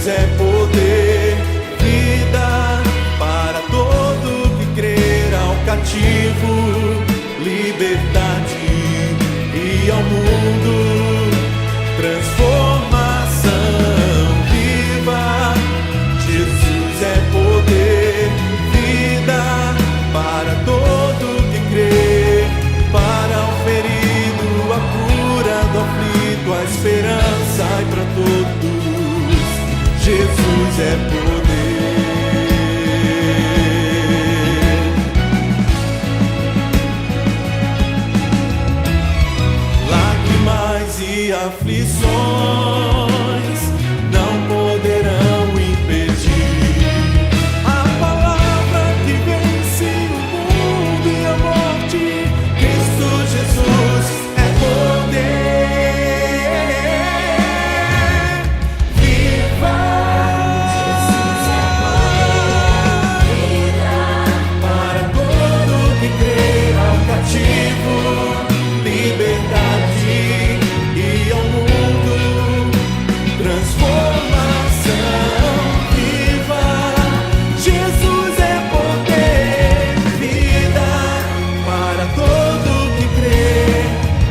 é poder, vida para todo que crer, ao cativo, liberdade, e ao mundo transformação viva. Jesus é poder, vida para todo que crê, para o ferido a cura, do aflito a esperança, e para todos Jesus é poder. Lágrimas e aflições não poderão impedir a palavra que vence o mundo e a morte. Cristo Jesus é poder. Viva! Jesus é poder. Para todo que crer, ao cativo, liberdade, e ao mundo transformação viva. Jesus é poder, vida para todo que crê,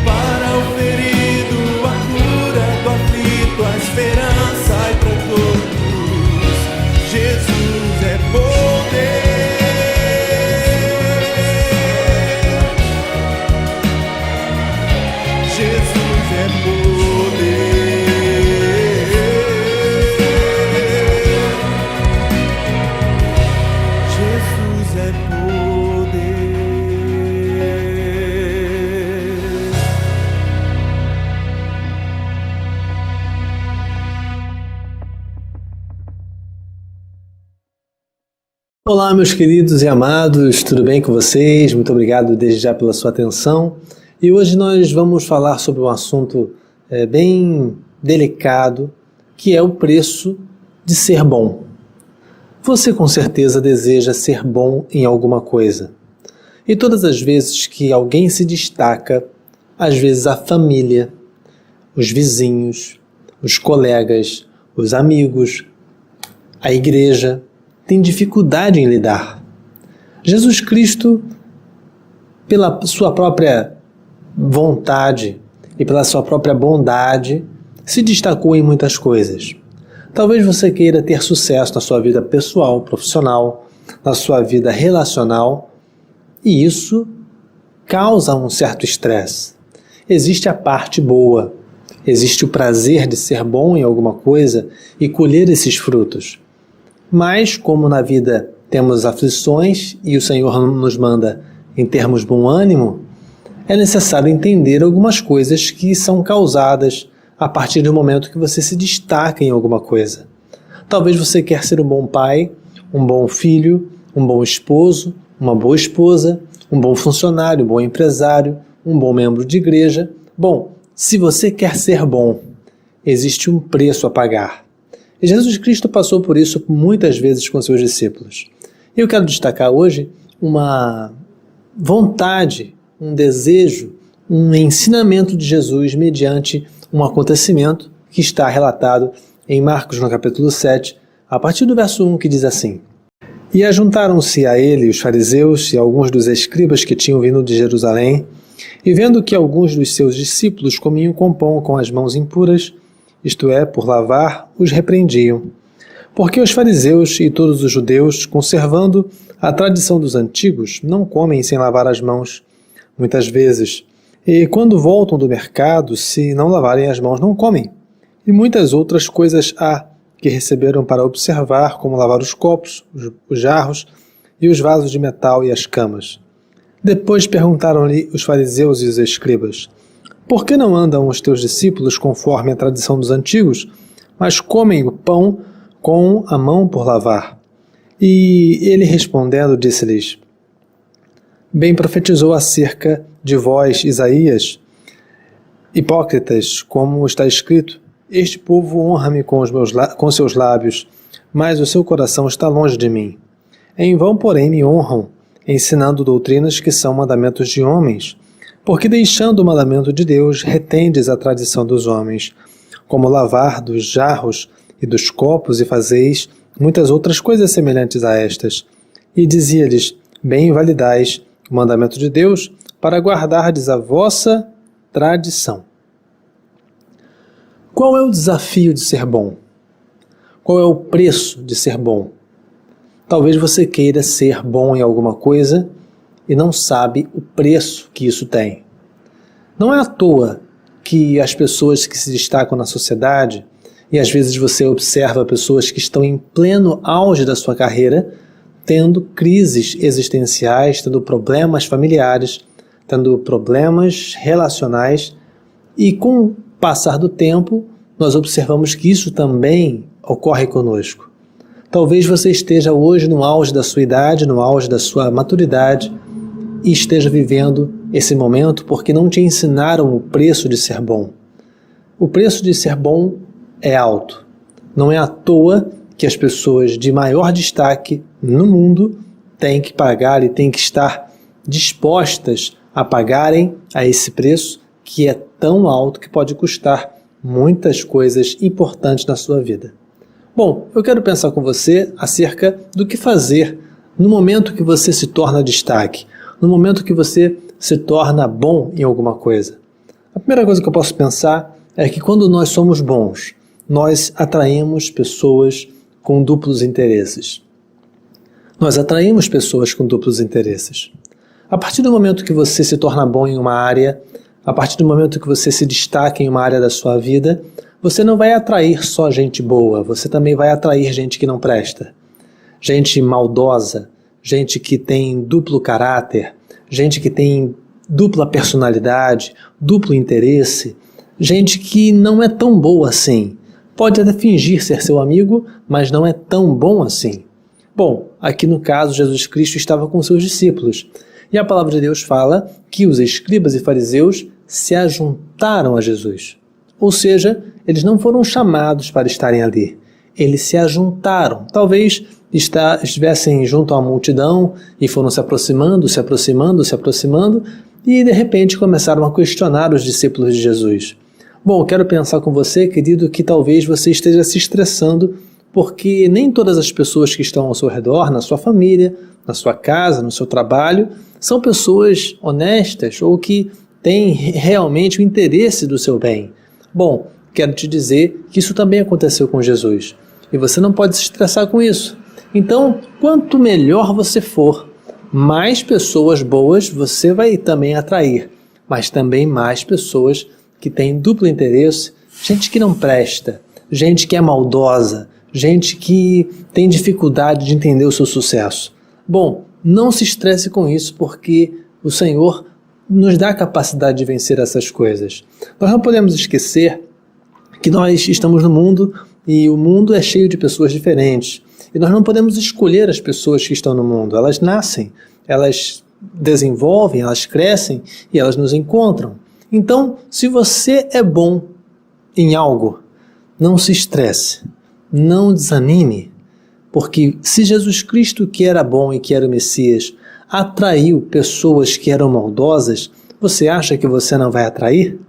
para o ferido a cura, do aflito a esperança, e para todos Jesus é poder. Jesus é poder. Jesus é poder. Olá, meus queridos e amados, tudo bem com vocês? Muito obrigado desde já pela sua atenção. E hoje nós vamos falar sobre um assunto bem delicado, que é o preço de ser bom. Você com certeza deseja ser bom em alguma coisa. E todas as vezes que alguém se destaca, às vezes a família, os vizinhos, os colegas, os amigos, a igreja, tem dificuldade em lidar. Jesus Cristo, pela sua própria vontade e pela sua própria bondade, se destacou em muitas coisas. Talvez você queira ter sucesso na sua vida pessoal, profissional, na sua vida relacional, e isso causa um certo estresse. Existe a parte boa, existe o prazer de ser bom em alguma coisa e colher esses frutos. Mas, como na vida temos aflições e o Senhor nos manda em termos bom ânimo, é necessário entender algumas coisas que são causadas a partir do momento que você se destaca em alguma coisa. Talvez você quer ser um bom pai, um bom filho, um bom esposo, uma boa esposa, um bom funcionário, um bom empresário, um bom membro de igreja. Bom, se você quer ser bom, existe um preço a pagar. E Jesus Cristo passou por isso muitas vezes com seus discípulos. Eu quero destacar hoje uma vontade, um desejo, um ensinamento de Jesus mediante um acontecimento que está relatado em Marcos, no capítulo 7, a partir do verso 1, que diz assim: E ajuntaram-se a ele os fariseus e alguns dos escribas que tinham vindo de Jerusalém, e vendo que alguns dos seus discípulos comiam com pão com as mãos impuras, isto é, por lavar, os repreendiam. Porque os fariseus e todos os judeus, conservando a tradição dos antigos, não comem sem lavar as mãos, muitas vezes, e quando voltam do mercado, se não lavarem as mãos, não comem. E muitas outras coisas há que receberam para observar, como lavar os copos, os jarros e os vasos de metal e as camas. Depois perguntaram-lhe os fariseus e os escribas: Por que não andam os teus discípulos conforme a tradição dos antigos, mas comem o pão com a mão por lavar? E ele respondendo disse-lhes: Bem profetizou acerca de vós Isaías, hipócritas, como está escrito: Este povo honra-me com seus lábios, mas o seu coração está longe de mim. Em vão, porém, me honram, ensinando doutrinas que são mandamentos de homens, porque deixando o mandamento de Deus, retendes a tradição dos homens, como lavar dos jarros e dos copos, e fazeis muitas outras coisas semelhantes a estas. E dizia-lhes: bem validais o mandamento de Deus, para guardardes a vossa tradição. Qual é o desafio de ser bom? Qual é o preço de ser bom? Talvez você queira ser bom em alguma coisa e não sabe o preço que isso tem. Não é à toa que as pessoas que se destacam na sociedade, e às vezes você observa pessoas que estão em pleno auge da sua carreira, tendo crises existenciais, tendo problemas familiares, tendo problemas relacionais, e com o passar do tempo, nós observamos que isso também ocorre conosco. Talvez você esteja hoje no auge da sua idade, no auge da sua maturidade, e esteja vivendo esse momento porque não te ensinaram o preço de ser bom. O preço de ser bom é alto. Não é à toa que as pessoas de maior destaque no mundo têm que pagar e têm que estar dispostas a pagarem a esse preço que é tão alto que pode custar muitas coisas importantes na sua vida. Bom, eu quero pensar com você acerca do que fazer no momento que você se torna destaque, no momento que você se torna bom em alguma coisa. A primeira coisa que eu posso pensar é que quando nós somos bons, nós atraímos pessoas com duplos interesses. Nós atraímos pessoas com duplos interesses. A partir do momento que você se torna bom em uma área, a partir do momento que você se destaca em uma área da sua vida, você não vai atrair só gente boa, você também vai atrair gente que não presta. Gente maldosa, gente que tem duplo caráter, gente que tem dupla personalidade, duplo interesse, gente que não é tão boa assim. Pode até fingir ser seu amigo, mas não é tão bom assim. Bom, aqui no caso, Jesus Cristo estava com seus discípulos. E a palavra de Deus fala que os escribas e fariseus se ajuntaram a Jesus. Ou seja, eles não foram chamados para estarem ali. Eles se ajuntaram. Talvez estivessem junto à multidão e foram se aproximando, e de repente começaram a questionar os discípulos de Jesus. Bom, eu quero pensar com você, querido, que talvez você esteja se estressando porque nem todas as pessoas que estão ao seu redor, na sua família, na sua casa, no seu trabalho, são pessoas honestas ou que têm realmente o interesse do seu bem. Bom, quero te dizer que isso também aconteceu com Jesus e você não pode se estressar com isso. Então, quanto melhor você for, mais pessoas boas você vai também atrair, mas também mais pessoas que têm duplo interesse, gente que não presta, gente que é maldosa, gente que tem dificuldade de entender o seu sucesso. Bom, não se estresse com isso porque o Senhor nos dá a capacidade de vencer essas coisas. Nós não podemos esquecer que nós estamos no mundo e o mundo é cheio de pessoas diferentes. E nós não podemos escolher as pessoas que estão no mundo. Elas nascem, elas desenvolvem, elas crescem e elas nos encontram. Então, se você é bom em algo, não se estresse, não desanime, porque se Jesus Cristo, que era bom e que era o Messias, atraiu pessoas que eram maldosas, você acha que você não vai atrair?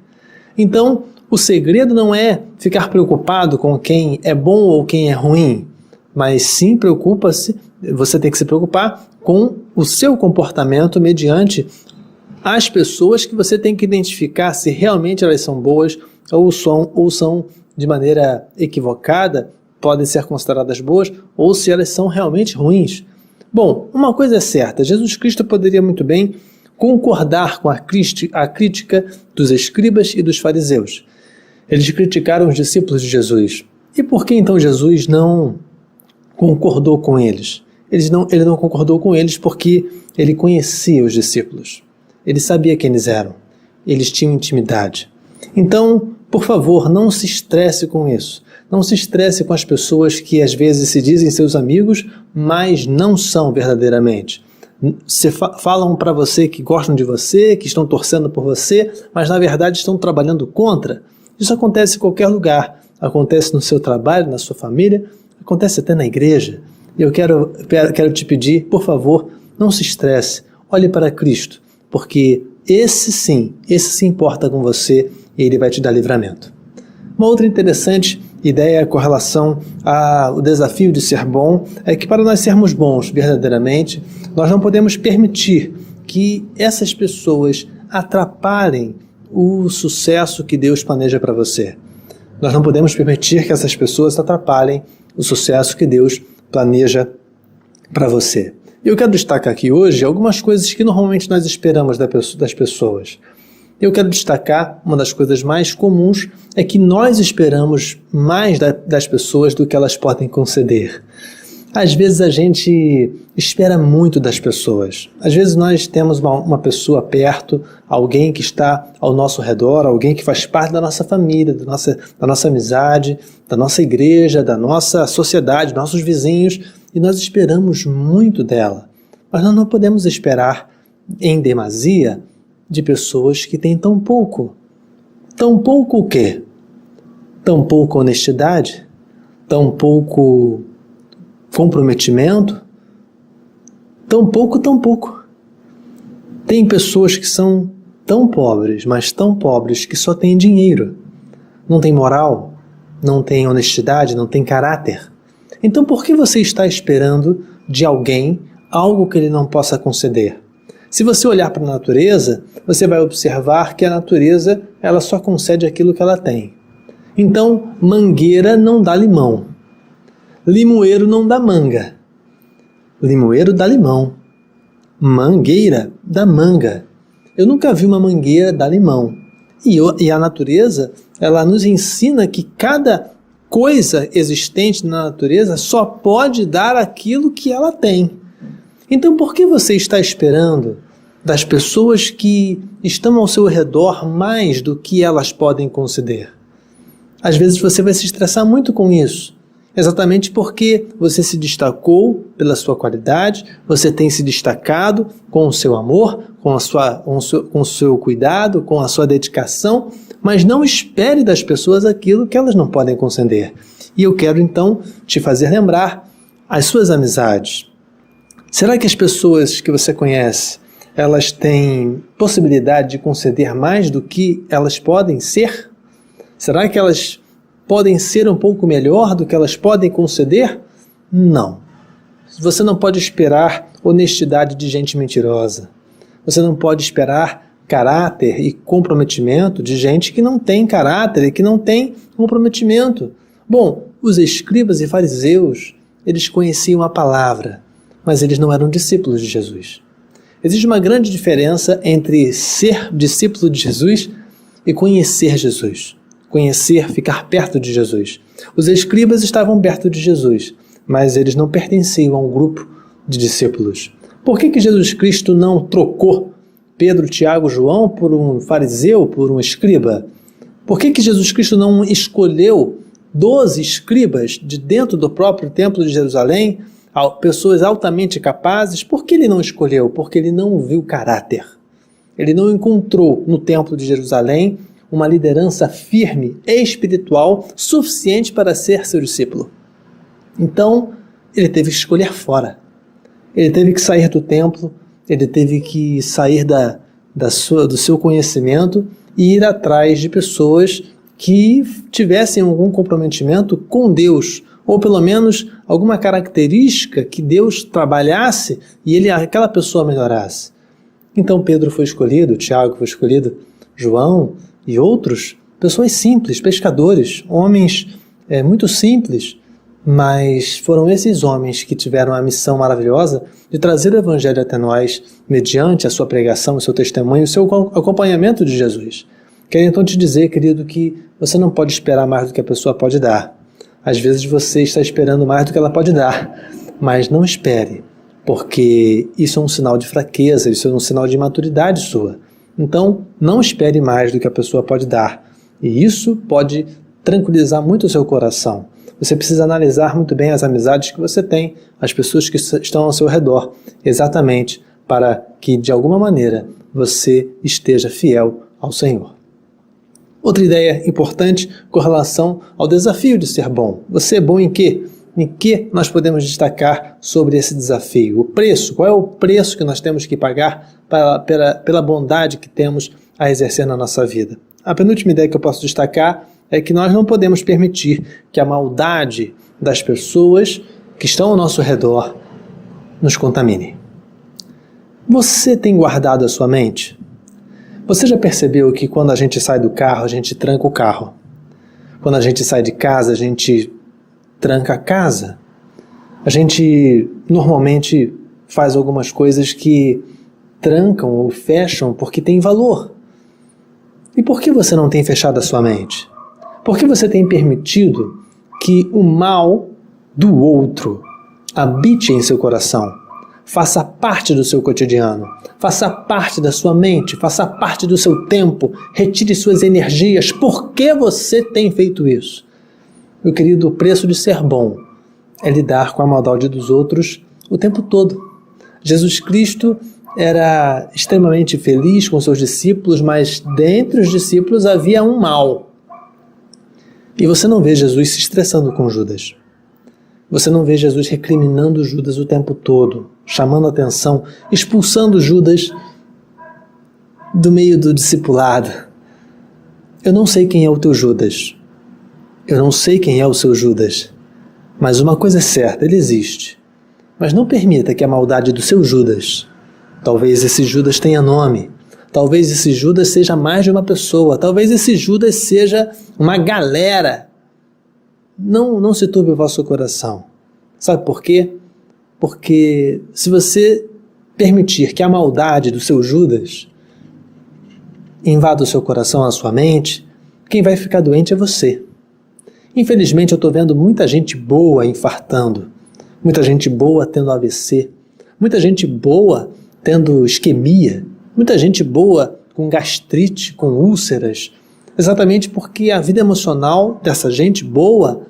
Então, o segredo não é ficar preocupado com quem é bom ou quem é ruim, mas sim você tem que se preocupar com o seu comportamento mediante as pessoas que você tem que identificar se realmente elas são boas ou são de maneira equivocada, podem ser consideradas boas, ou se elas são realmente ruins. Bom, uma coisa é certa, Jesus Cristo poderia muito bem concordar com a crítica dos escribas e dos fariseus. Eles criticaram os discípulos de Jesus. E por que então Jesus não concordou com eles? Ele não concordou com eles porque ele conhecia os discípulos. Ele sabia quem eles eram. Eles tinham intimidade. Então, por favor, não se estresse com isso. Não se estresse com as pessoas que às vezes se dizem seus amigos, mas não são verdadeiramente. Falam para você que gostam de você, que estão torcendo por você, mas na verdade estão trabalhando contra. Isso acontece em qualquer lugar. Acontece no seu trabalho, na sua família, acontece até na igreja. E eu quero te pedir, por favor, não se estresse. Olhe para Cristo, porque esse sim importa com você e ele vai te dar livramento. Uma outra interessante ideia com relação ao desafio de ser bom é que para nós sermos bons verdadeiramente, nós não podemos permitir que essas pessoas atrapalhem o sucesso que Deus planeja para você. Nós não podemos permitir que essas pessoas atrapalhem o sucesso que Deus planeja para você. Eu quero destacar aqui hoje algumas coisas que normalmente nós esperamos das pessoas. Eu quero destacar uma das coisas mais comuns é que nós esperamos mais das pessoas do que elas podem conceder. Às vezes a gente espera muito das pessoas. Às vezes nós temos uma pessoa perto, alguém que está ao nosso redor, alguém que faz parte da nossa família, da nossa amizade, da nossa igreja, da nossa sociedade, nossos vizinhos, e nós esperamos muito dela. Mas nós não podemos esperar em demasia de pessoas que têm tão pouco. Tão pouco o quê? Tão pouca honestidade? Tão pouco comprometimento? Tão pouco, tão pouco. Tem pessoas que são tão pobres, mas tão pobres que só têm dinheiro. Não tem moral, não tem honestidade, não tem caráter. Então por que você está esperando de alguém algo que ele não possa conceder? Se você olhar para a natureza, você vai observar que a natureza ela só concede aquilo que ela tem. Então, mangueira não dá limão. Limoeiro não dá manga. Limoeiro dá limão. Mangueira dá manga. Eu nunca vi uma mangueira dar limão. E a natureza, ela nos ensina que cada coisa existente na natureza só pode dar aquilo que ela tem. Então, por que você está esperando das pessoas que estão ao seu redor mais do que elas podem conceder? Às vezes você vai se estressar muito com isso, exatamente porque você se destacou pela sua qualidade, você tem se destacado com o seu amor, com o seu cuidado, com a sua dedicação, mas não espere das pessoas aquilo que elas não podem conceder. E eu quero então te fazer lembrar as suas amizades. Será que as pessoas que você conhece, elas têm possibilidade de conceder mais do que elas podem ser? Será que elas podem ser um pouco melhor do que elas podem conceder? Não. Você não pode esperar honestidade de gente mentirosa. Você não pode esperar caráter e comprometimento de gente que não tem caráter e que não tem comprometimento. Bom, os escribas e fariseus, eles conheciam a palavra, mas eles não eram discípulos de Jesus. Existe uma grande diferença entre ser discípulo de Jesus e conhecer Jesus. Conhecer, ficar perto de Jesus. Os escribas estavam perto de Jesus, mas eles não pertenciam a um grupo de discípulos. Por que Jesus Cristo não trocou Pedro, Tiago, João por um fariseu, por um escriba? Por que Jesus Cristo não escolheu 12 escribas de dentro do próprio templo de Jerusalém, pessoas altamente capazes? Por que ele não escolheu? Porque ele não viu caráter. Ele não encontrou no templo de Jerusalém uma liderança firme e espiritual suficiente para ser seu discípulo. Então, ele teve que escolher fora. Ele teve que sair do templo, ele teve que sair do seu conhecimento e ir atrás de pessoas que tivessem algum comprometimento com Deus, ou pelo menos alguma característica que Deus trabalhasse e aquela pessoa melhorasse. Então Pedro foi escolhido, Tiago foi escolhido, João e outros, pessoas simples, pescadores, homens muito simples, mas foram esses homens que tiveram a missão maravilhosa de trazer o Evangelho até nós, mediante a sua pregação, o seu testemunho, o seu acompanhamento de Jesus. Quero então te dizer, querido, que você não pode esperar mais do que a pessoa pode dar. Às vezes você está esperando mais do que ela pode dar, mas não espere, porque isso é um sinal de fraqueza, isso é um sinal de imaturidade sua. Então, não espere mais do que a pessoa pode dar, e isso pode tranquilizar muito o seu coração. Você precisa analisar muito bem as amizades que você tem, as pessoas que estão ao seu redor, exatamente para que, de alguma maneira, você esteja fiel ao Senhor. Outra ideia importante com relação ao desafio de ser bom. Você é bom em quê? Em que nós podemos destacar sobre esse desafio? O preço, qual é o preço que nós temos que pagar pela bondade que temos a exercer na nossa vida? A penúltima ideia que eu posso destacar é que nós não podemos permitir que a maldade das pessoas que estão ao nosso redor nos contamine. Você tem guardado a sua mente? Você já percebeu que quando a gente sai do carro, a gente tranca o carro? Quando a gente sai de casa, a gente tranca a casa? A gente normalmente faz algumas coisas que trancam ou fecham porque tem valor. E por que você não tem fechado a sua mente? Por que você tem permitido que o mal do outro habite em seu coração? Faça parte do seu cotidiano, faça parte da sua mente, faça parte do seu tempo, retire suas energias. Por que você tem feito isso? Meu querido, o preço de ser bom é lidar com a maldade dos outros o tempo todo. Jesus Cristo era extremamente feliz com seus discípulos, mas dentre os discípulos havia um mal. E você não vê Jesus se estressando com Judas. Você não vê Jesus recriminando Judas o tempo todo, chamando atenção, expulsando Judas do meio do discipulado. Eu não sei quem é o teu Judas. Eu não sei quem é o seu Judas. Mas uma coisa é certa, ele existe. Mas não permita que a maldade do seu Judas, talvez esse Judas tenha nome, talvez esse Judas seja mais de uma pessoa, talvez esse Judas seja uma galera. Não se turbe o vosso coração. Sabe por quê? Porque se você permitir que a maldade do seu Judas invada o seu coração, a sua mente, quem vai ficar doente é você. Infelizmente eu estou vendo muita gente boa infartando, muita gente boa tendo AVC, muita gente boa tendo isquemia, muita gente boa com gastrite, com úlceras, exatamente porque a vida emocional dessa gente boa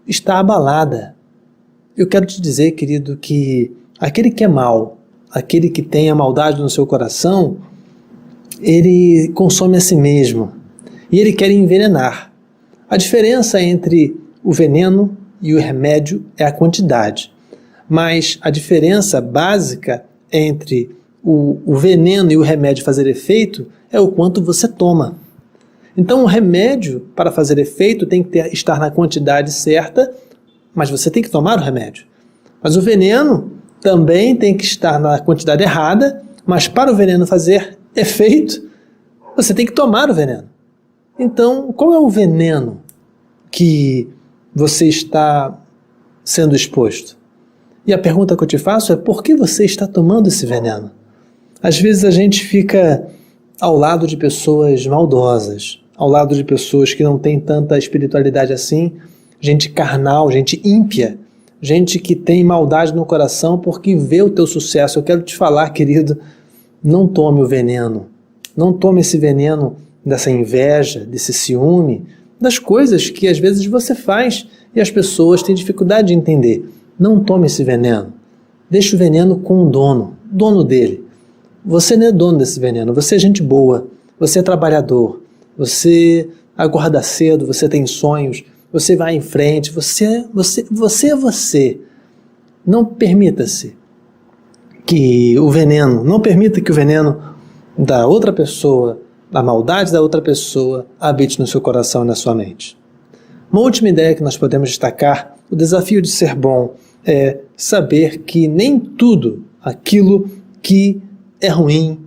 está abalada. Eu quero te dizer, querido, que aquele que é mau, aquele que tem a maldade no seu coração, ele consome a si mesmo e ele quer envenenar. A diferença entre o veneno e o remédio é a quantidade, mas a diferença básica entre o veneno e o remédio fazer efeito é o quanto você toma. Então o remédio, para fazer efeito, tem que estar na quantidade certa, mas você tem que tomar o remédio. Mas o veneno também tem que estar na quantidade errada, mas para o veneno fazer efeito, você tem que tomar o veneno. Então, qual é o veneno que você está sendo exposto? E a pergunta que eu te faço é: por que você está tomando esse veneno? Às vezes a gente fica ao lado de pessoas maldosas, ao lado de pessoas que não têm tanta espiritualidade assim, gente carnal, gente ímpia, gente que tem maldade no coração porque vê o teu sucesso. Eu quero te falar, querido, não tome o veneno, não tome esse veneno dessa inveja, desse ciúme, das coisas que às vezes você faz e as pessoas têm dificuldade de entender. Não tome esse veneno, deixe o veneno com o dono dele. Você não é dono desse veneno, você é gente boa, você é trabalhador, você acorda cedo, você tem sonhos, você vai em frente, você é você. Não permita-se que o veneno, não permita que o veneno da outra pessoa, da maldade da outra pessoa, habite no seu coração e na sua mente. Uma última ideia que nós podemos destacar: o desafio de ser bom é saber que nem tudo aquilo que é ruim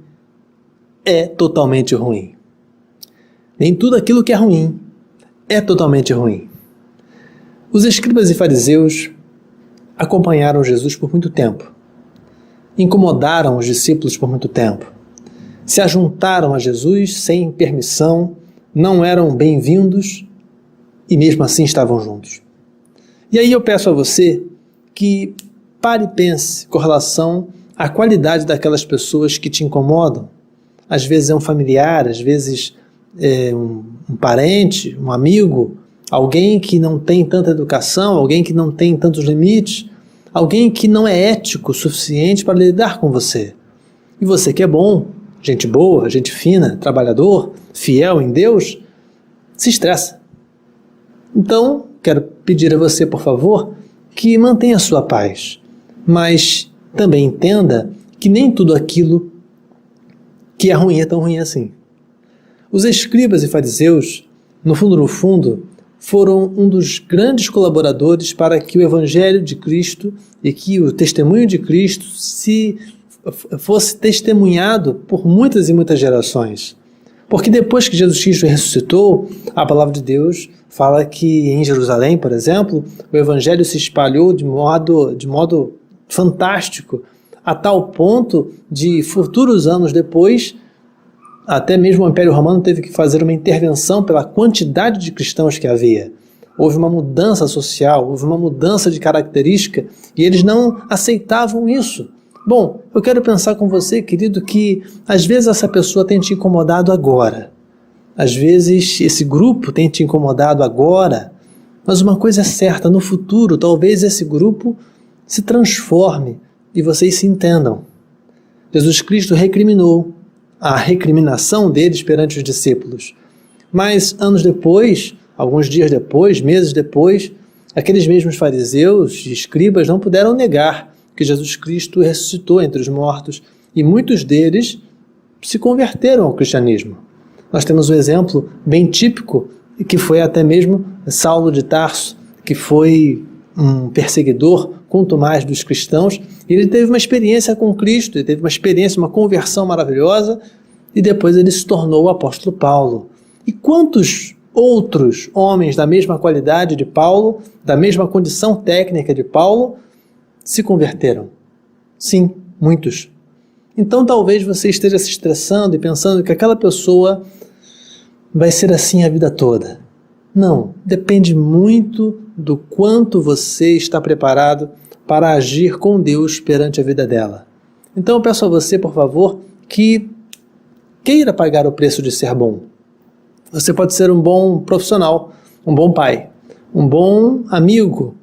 é totalmente ruim. Nem tudo aquilo que é ruim é totalmente ruim. Os escribas e fariseus acompanharam Jesus por muito tempo, incomodaram os discípulos por muito tempo, se ajuntaram a Jesus sem permissão, não eram bem-vindos e mesmo assim estavam juntos. E aí eu peço a você que pare e pense com relação à qualidade daquelas pessoas que te incomodam. Às vezes é um familiar, às vezes é um parente, um amigo, alguém que não tem tanta educação, alguém que não tem tantos limites, alguém que não é ético o suficiente para lidar com você. E você que é bom, gente boa, gente fina, trabalhador, fiel em Deus, se estressa. Então, quero pedir a você, por favor, que mantenha a sua paz, mas também entenda que nem tudo aquilo que é ruim é tão ruim assim. Os escribas e fariseus no fundo, foram um dos grandes colaboradores para que o Evangelho de Cristo e que o testemunho de Cristo fosse testemunhado por muitas e muitas gerações. Porque depois que Jesus Cristo ressuscitou, a palavra de Deus fala que em Jerusalém, por exemplo, o Evangelho se espalhou de modo fantástico, a tal ponto de futuros anos depois, até mesmo o Império Romano teve que fazer uma intervenção pela quantidade de cristãos que havia. Houve uma mudança social, houve uma mudança de característica e eles não aceitavam isso. Bom, eu quero pensar com você, querido, que às vezes essa pessoa tem te incomodado agora. Às vezes esse grupo tem te incomodado agora, mas uma coisa é certa, no futuro talvez esse grupo se transforme e vocês se entendam. Jesus Cristo recriminou a recriminação deles perante os discípulos. Mas anos depois, alguns dias depois, meses depois, aqueles mesmos fariseus e escribas não puderam negar que Jesus Cristo ressuscitou entre os mortos e muitos deles se converteram ao cristianismo. Nós temos um exemplo bem típico que foi até mesmo Saulo de Tarso, que foi um perseguidor quanto mais dos cristãos, e ele teve uma experiência com Cristo, ele teve uma experiência, uma conversão maravilhosa, e depois ele se tornou o apóstolo Paulo. E quantos outros homens da mesma qualidade de Paulo, da mesma condição técnica de Paulo, se converteram? Sim, muitos. Então talvez você esteja se estressando e pensando que aquela pessoa vai ser assim a vida toda. Não, depende muito do quanto você está preparado para agir com Deus perante a vida dela. Então eu peço a você, por favor, que queira pagar o preço de ser bom. Você pode ser um bom profissional, um bom pai, um bom amigo,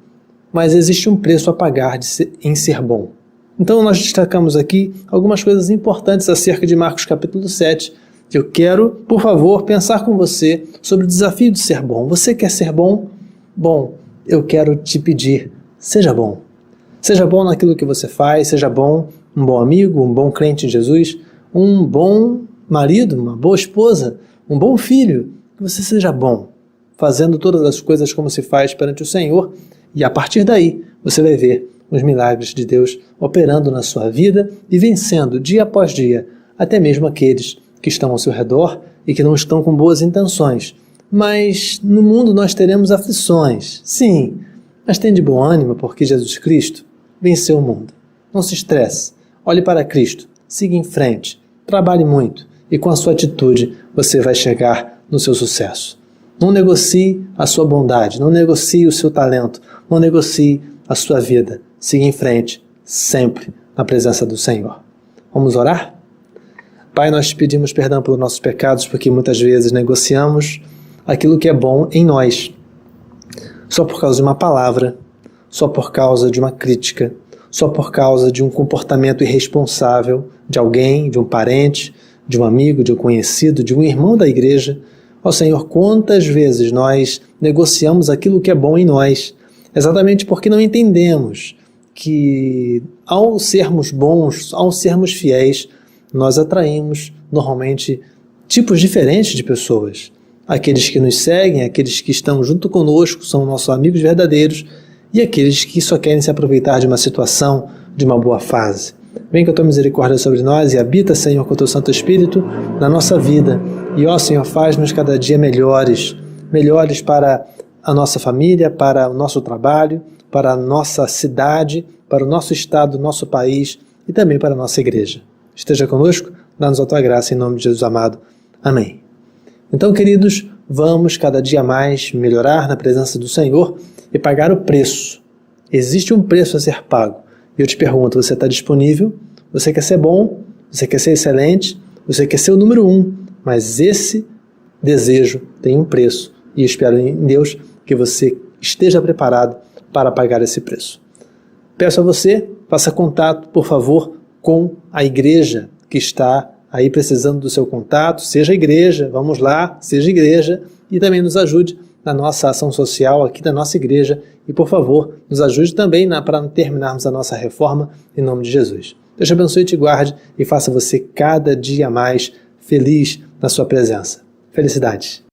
mas existe um preço a pagar em ser bom. Então nós destacamos aqui algumas coisas importantes acerca de Marcos capítulo 7. Eu quero, por favor, pensar com você sobre o desafio de ser bom. Você quer ser bom? Bom, eu quero te pedir, seja bom. Seja bom naquilo que você faz, seja bom, um bom amigo, um bom crente em Jesus, um bom marido, uma boa esposa, um bom filho, que você seja bom, fazendo todas as coisas como se faz perante o Senhor, e a partir daí você vai ver os milagres de Deus operando na sua vida e vencendo dia após dia, até mesmo aqueles que estão ao seu redor e que não estão com boas intenções. Mas no mundo nós teremos aflições, sim, mas tem de bom ânimo porque Jesus Cristo venceu o mundo. Não se estresse, olhe para Cristo, siga em frente, trabalhe muito e com a sua atitude você vai chegar no seu sucesso. Não negocie a sua bondade, não negocie o seu talento, não negocie a sua vida. Siga em frente, sempre na presença do Senhor. Vamos orar? Pai, nós te pedimos perdão pelos nossos pecados, porque muitas vezes negociamos aquilo que é bom em nós, só por causa de uma palavra, só por causa de uma crítica, só por causa de um comportamento irresponsável de alguém, de um parente, de um amigo, de um conhecido, de um irmão da igreja. Ó Senhor, quantas vezes nós negociamos aquilo que é bom em nós, exatamente porque não entendemos que ao sermos bons, ao sermos fiéis, nós atraímos normalmente tipos diferentes de pessoas. Aqueles que nos seguem, aqueles que estão junto conosco, são nossos amigos verdadeiros, e aqueles que só querem se aproveitar de uma situação, de uma boa fase. Vem com a tua misericórdia sobre nós e habita, Senhor, com o teu Santo Espírito na nossa vida. E, ó Senhor, faz-nos cada dia melhores para a nossa família, para o nosso trabalho, para a nossa cidade, para o nosso estado, nosso país e também para a nossa igreja. Esteja conosco, dá-nos a tua graça em nome de Jesus amado. Amém. Então, queridos, vamos cada dia mais melhorar na presença do Senhor e pagar o preço. Existe um preço a ser pago. E eu te pergunto, você está disponível? Você quer ser bom? Você quer ser excelente? Você quer ser o número 1? Mas esse desejo tem um preço. E eu espero em Deus que você esteja preparado para pagar esse preço. Peço a você, faça contato, por favor, com a igreja que está aí precisando do seu contato. Seja igreja, vamos lá, seja igreja. E também nos ajude na nossa ação social aqui da nossa igreja. E, por favor, nos ajude também para terminarmos a nossa reforma em nome de Jesus. Deus te abençoe e te guarde e faça você cada dia mais feliz na sua presença. Felicidades!